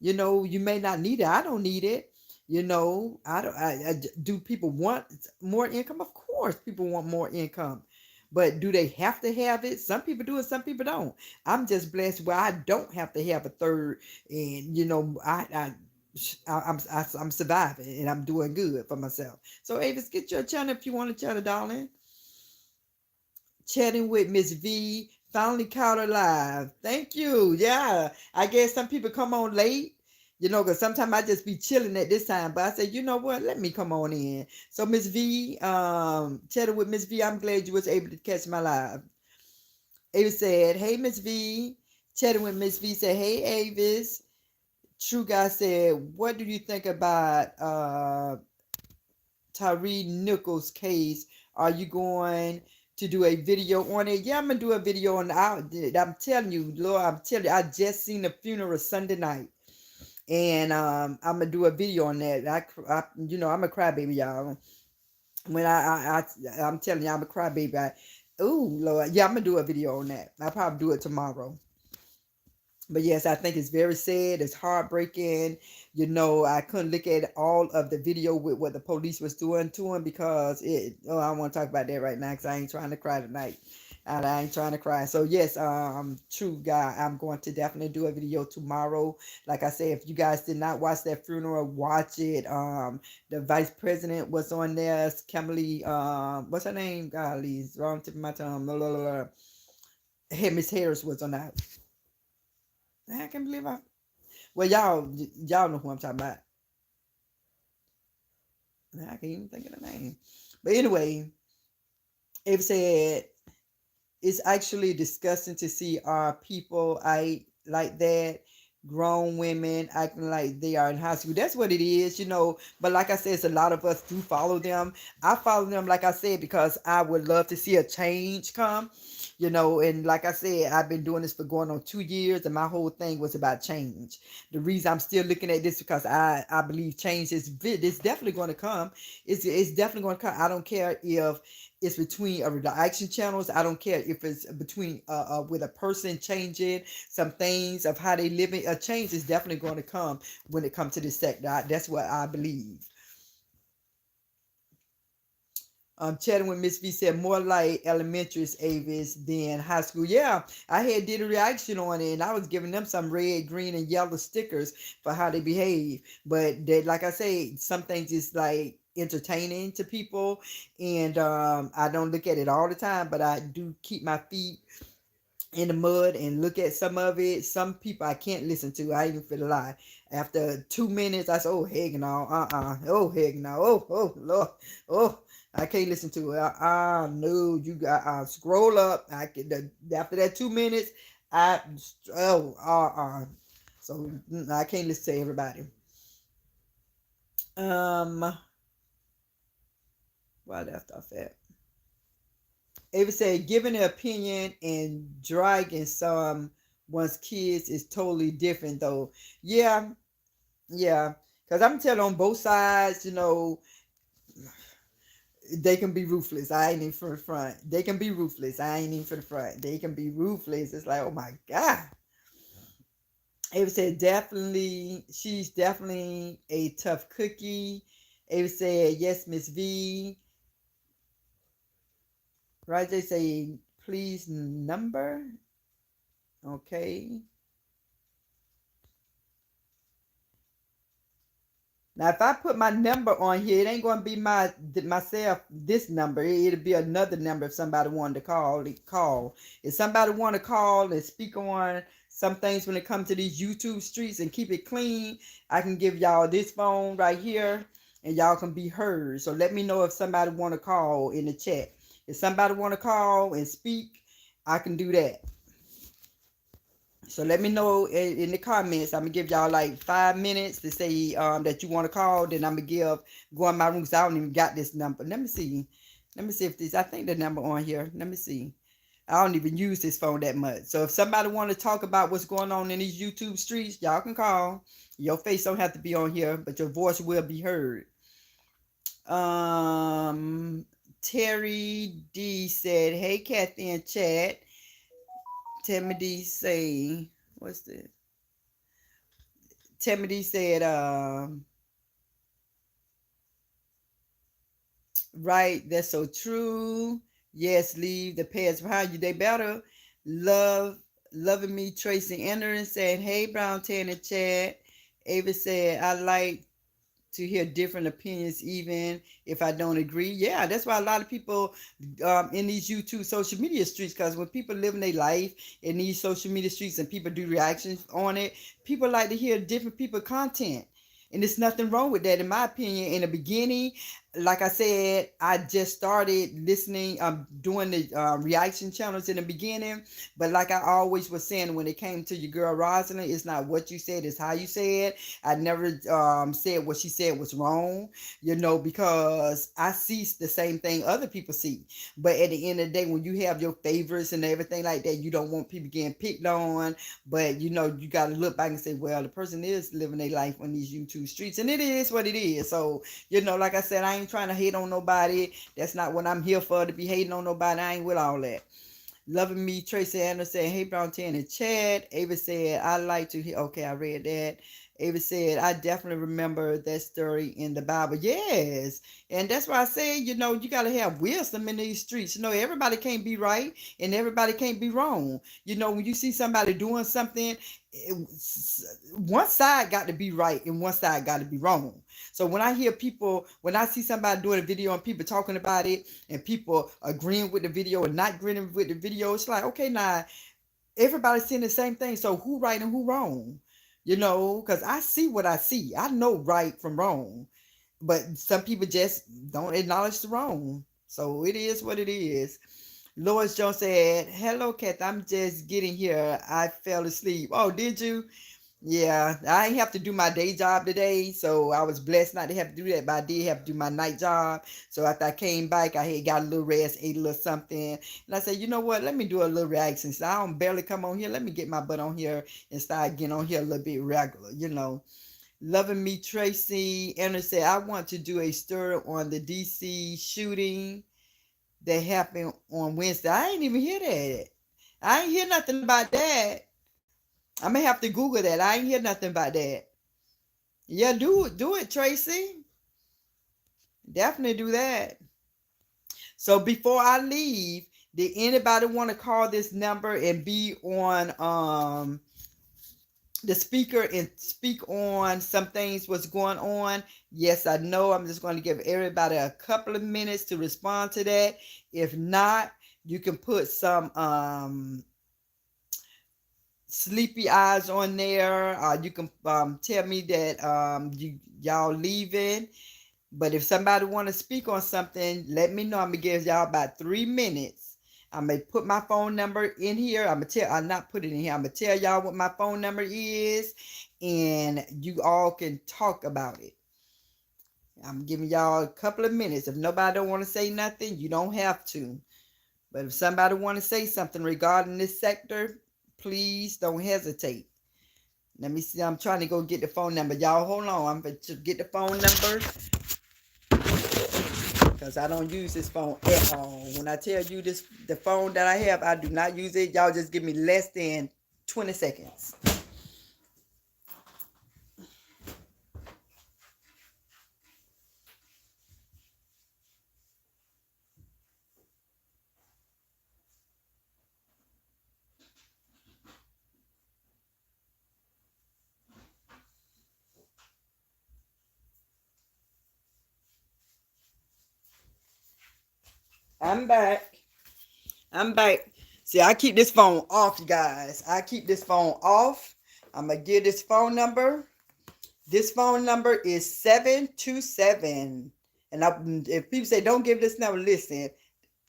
You may not need it. I don't need it. I don't. Do people want more income? Of course, people want more income, but do they have to have it? Some people do, and some people don't. I'm just blessed where I don't have to have a third, and I'm surviving and I'm doing good for myself. So Avis, get your channel if you want a channel, darling. Chatting with Miss V. Finally caught her live. Thank you. Yeah. I guess some people come on late, because sometimes I just be chilling at this time. But I said, you know what? Let me come on in. So Miss V, chatting with Miss V, I'm glad you was able to catch my live. Avis said, hey Miss V. Chatting with Miss V said, hey Avis. True Guy said, what do you think about Tyree Nichols' case? Are you going to do a video on it? Yeah, I'm gonna do a video on it. I'm telling you, Lord, I'm telling you, I just seen the funeral Sunday night, and I'm gonna do a video on that. I'm a crybaby, y'all. When I'm telling you, I'm a crybaby. Ooh, Lord, yeah, I'm gonna do a video on that. I'll probably do it tomorrow. But yes, I think it's very sad. It's heartbreaking. I couldn't look at all of the video with what the police was doing to him, because I don't want to talk about that right now, because I ain't trying to cry tonight. And I ain't trying to cry. So yes, True Guy, I'm going to definitely do a video tomorrow. Like I said, if you guys did not watch that funeral, watch it. The vice president was on there. Kimberly, what's her name? Golly, it's wrong tip of my tongue. Blah, blah, blah. Hey, Miss Harris was on that. I can't believe I. Well, y'all know who I'm talking about. I can't even think of the name. But anyway, it said it's actually disgusting to see our people act like that. Grown women acting like they are in high school. That's what it is. But like I said, it's a lot of us do follow them. I follow them, like I said, because I would love to see a change come. And like I said, I've been doing this for going on 2 years, and my whole thing was about change. The reason I'm still looking at this, because I believe change it's definitely going to come. It's definitely going to come. I don't care if it's between the action channels. I don't care if it's between with a person changing some things of how they live. A change is definitely going to come when it comes to this sector. That's what I believe. Chatting with Miss V said more like elementary Avis than high school. Yeah, I had did a reaction on it, and I was giving them some red, green, and yellow stickers for how they behave. But they, like I say, some things is like entertaining to people, and I don't look at it all the time, but I do keep my feet in the mud and look at some of it. Some people I can't listen to. I even feel a lie. After 2 minutes, I say, "Oh heck no, oh heck no, oh Lord, oh I can't listen to it. No, you got scroll up. I can after that 2 minutes, I oh So I can't listen to everybody. Um, why left off at? Ava said, giving an opinion and dragging someone's kids is totally different, though. Yeah, yeah. Because I'm telling on both sides, they can be ruthless. I ain't even for the front. They can be ruthless. I ain't even for the front. They can be ruthless. It's like, oh my God. Ava said, definitely, she's definitely a tough cookie. Ava said, yes, Miss V. Right, they say, please number. Okay. Now, if I put my number on here, it ain't going to be myself, this number. It'll be another number if somebody wanted to call. They call. If somebody want to call and speak on some things when it comes to these YouTube streets and keep it clean, I can give y'all this phone right here, and y'all can be heard. So let me know if somebody want to call in the chat. If somebody want to call and speak, I can do that. So let me know in the comments. I'm gonna give y'all like 5 minutes to say that you want to call. Then I'm gonna go in my room because I don't even got this number. Let me see. Let me see if this. I think the number on here. Let me see. I don't even use this phone that much. So if somebody want to talk about what's going on in these YouTube streets, y'all can call. Your face don't have to be on here, but your voice will be heard. Terry D said, "Hey, Kathy and chat." Timothy say, what's this? Timothy said, right, that's so true. Yes, leave the past behind you. They better loving me. Tracy Anderson said, hey, Brown Tan and Chad. Ava said, I like to hear different opinions even if I don't agree. Yeah, that's why a lot of people in these YouTube social media streets, because when people live in their life in these social media streets and people do reactions on it, people like to hear different people content. And there's nothing wrong with that, in my opinion. In the beginning, like I said, I just started listening, doing the reaction channels in the beginning. But like I always was saying, when it came to your girl Rosalind, it's not what you said, it's how you said. I never said what she said was wrong, because I see the same thing other people see. But at the end of the day, when you have your favorites and everything like that, you don't want people getting picked on. But you got to look back and say, well, the person is living their life on these YouTube streets, and it is what it is. So, like I said, I ain't trying to hate on nobody. That's not what I'm here for, to be hating on nobody. I ain't with all that. Loving me, Tracy Anderson, hey, Brown Tan and Chad. Ava said, I like to hear. Okay, I read that. Ava said, I definitely remember that story in the Bible. Yes. And that's why I say, you got to have wisdom in these streets. Everybody can't be right and everybody can't be wrong. When you see somebody doing something, one side got to be right and one side got to be wrong. So when I see somebody doing a video and people talking about it and people agreeing with the video and not agreeing with the video, it's like, okay, now everybody's saying the same thing. So who right and who wrong? Because I see what I see. I know right from wrong. But some people just don't acknowledge the wrong. So it is what it is. Lois Jones said, hello, Kath. I'm just getting here. I fell asleep. Oh, did you? Yeah, I ain't have to do my day job today, so I was blessed not to have to do that, but I did have to do my night job. So after I came back, I had got a little rest, ate a little something, and I said, you know what, let me do a little reaction. So I don't barely come on here, let me get my butt on here and start getting on here a little bit regular. Loving me, Tracy Anderson said, I want to do a story on the DC shooting that happened on Wednesday. I ain't even hear that. I ain't hear nothing about that. I'm gonna have to Google that. I ain't hear nothing about that. Yeah, do it, Tracy. Definitely do that. So before I leave, did anybody want to call this number and be on the speaker and speak on some things what's going on? Yes, I know. I'm just going to give everybody a couple of minutes to respond to that. If not, you can put some sleepy eyes on there. You can tell me that y'all leaving. But if somebody want to speak on something, let me know. I'm gonna give y'all about 3 minutes. I'm gonna put my phone number in here. I'll not put it in here. I'm gonna tell y'all what my phone number is, and you all can talk about it. I'm giving y'all a couple of minutes. If nobody don't want to say nothing, you don't have to. But if somebody want to say something regarding this sector, please don't hesitate. Let me see. I'm trying to go get the phone number. Y'all hold on. I'm going to get the phone number because I don't use this phone at all. When I tell you this, the phone that I have, I do not use it. Y'all just give me less than 20 seconds. I'm back. I'm back. See, I keep this phone off, you guys. I keep this phone off. I'm going to give this phone number. This phone number is 727. And if people say, don't give this number, listen.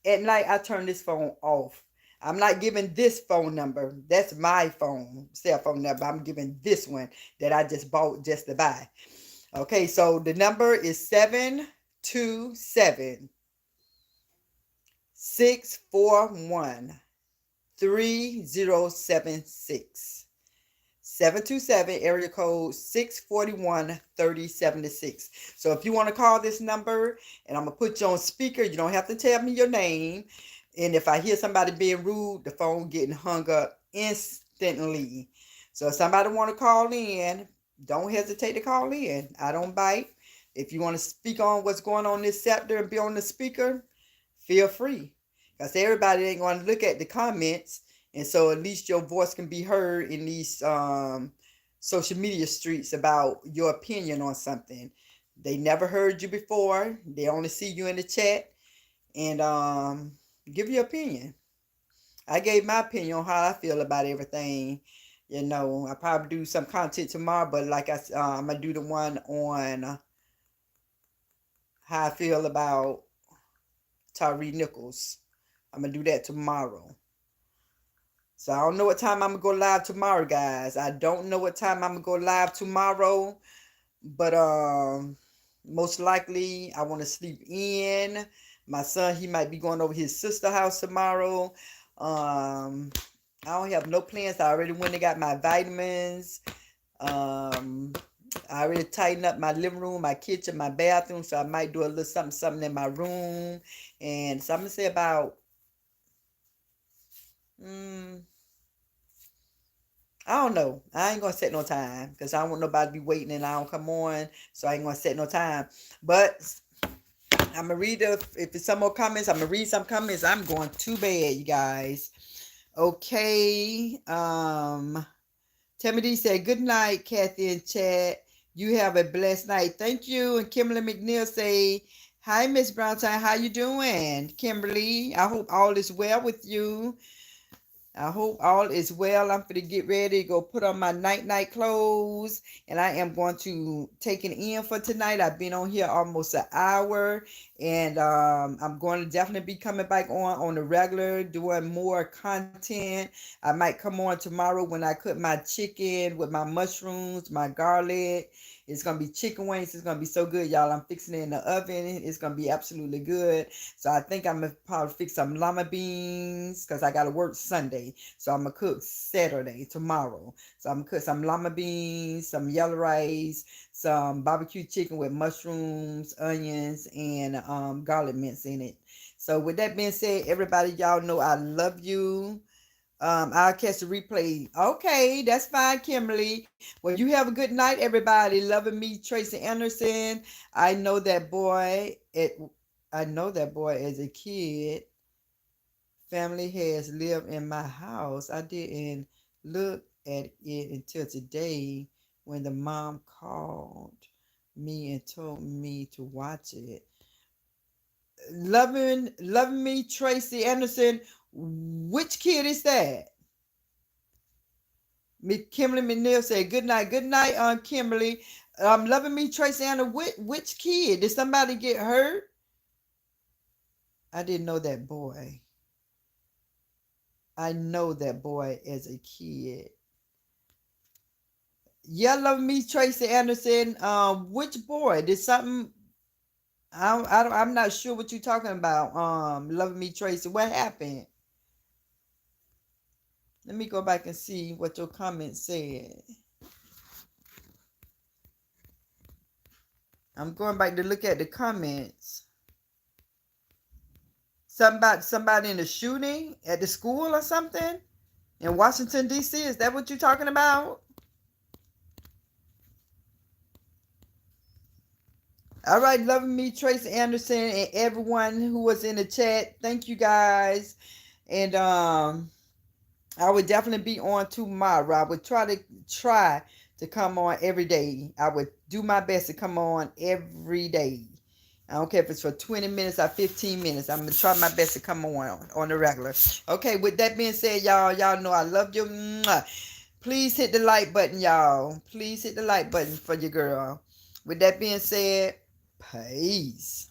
At night, I turn this phone off. I'm not giving this phone number. That's my phone, cell phone number. I'm giving this one that I just bought just to buy. Okay, so the number is 727 641 3076. 727 area code 641 3076. So if you want to call this number and I'm going to put you on speaker, you don't have to tell me your name. And if I hear somebody being rude, the phone getting hung up instantly. So if somebody want to call in, don't hesitate to call in. I don't bite. If you want to speak on what's going on in this sector and be on the speaker, feel free. Because everybody ain't going to look at the comments. And so at least your voice can be heard in these social media streets about your opinion on something. They never heard you before. They only see you in the chat and give your opinion. I gave my opinion on how I feel about everything. You know, I probably do some content tomorrow, but like I'm going to do the one on how I feel about Tyree Nichols. I'm going to do that tomorrow. So I don't know what time I'm going to go live tomorrow, guys. I don't know what time I'm going to go live tomorrow. But most likely I want to sleep in. My son, he might be going over his sister's house tomorrow. I don't have no plans. I already went and got my vitamins. I already tightened up my living room, my kitchen, my bathroom. So I might do a little something in my room. And so I'm going to say about I don't know. I ain't gonna set no time because I don't want nobody to be waiting and I don't come on. So I ain't gonna set no time. But I'm gonna read if it's some more comments. I'm gonna read some comments. I'm going to bed, you guys. Okay. Timothy said, good night, Kathy and chat. You have a blessed night. Thank you. And Kimberly McNeil say, hi, Miss Browntown. How you doing? Kimberly, I hope all is well with you. I hope all is well. I'm going to get ready to go put on my night clothes. And I am going to take an in for tonight. I've been on here almost an hour. And I'm going to definitely be coming back on the regular, doing more content. I might come on tomorrow when I cook my chicken with my mushrooms, my garlic. It's going to be chicken wings. It's going to be so good, y'all. I'm fixing it in the oven. It's going to be absolutely good. So I think I'm going to probably fix some lima beans because I got to work Sunday. So I'm going to cook Saturday, tomorrow. So I'm going to cook some lima beans, some yellow rice, some barbecue chicken with mushrooms, onions, and garlic mince in it. So with that being said, everybody, y'all know I love you. I'll catch the replay. Okay, that's fine, Kimberly. Well, you have a good night, everybody. Loving me, Tracy Anderson. I know that boy. I know that boy as a kid. Family has lived in my house. I didn't look at it until today when the mom called me and told me to watch it. Loving me, Tracy Anderson. Which kid is that? Kimberly McNeil said, good night, Kimberly. Loving me, Tracy Anderson. Which kid? Did somebody get hurt? I didn't know that boy. I know that boy as a kid. Yeah, Loving me, Tracy Anderson. Which boy? Did something? I'm not sure what you're talking about. Loving me, Tracy. What happened? Let me go back and see what your comment said. I'm going back to look at the comments. Something about somebody in a shooting at the school or something in Washington, D.C. Is that what you're talking about? All right, Loving me, Tracy Anderson, and everyone who was in the chat. Thank you guys. And I would definitely be on tomorrow. I would try to come on every day. I would do my best to come on every day. I don't care if it's for 20 minutes or 15 minutes. I'm going to try my best to come on the regular. Okay, with that being said, y'all know I love you. Mwah. Please hit the like button, y'all. Please hit the like button for your girl. With that being said, peace.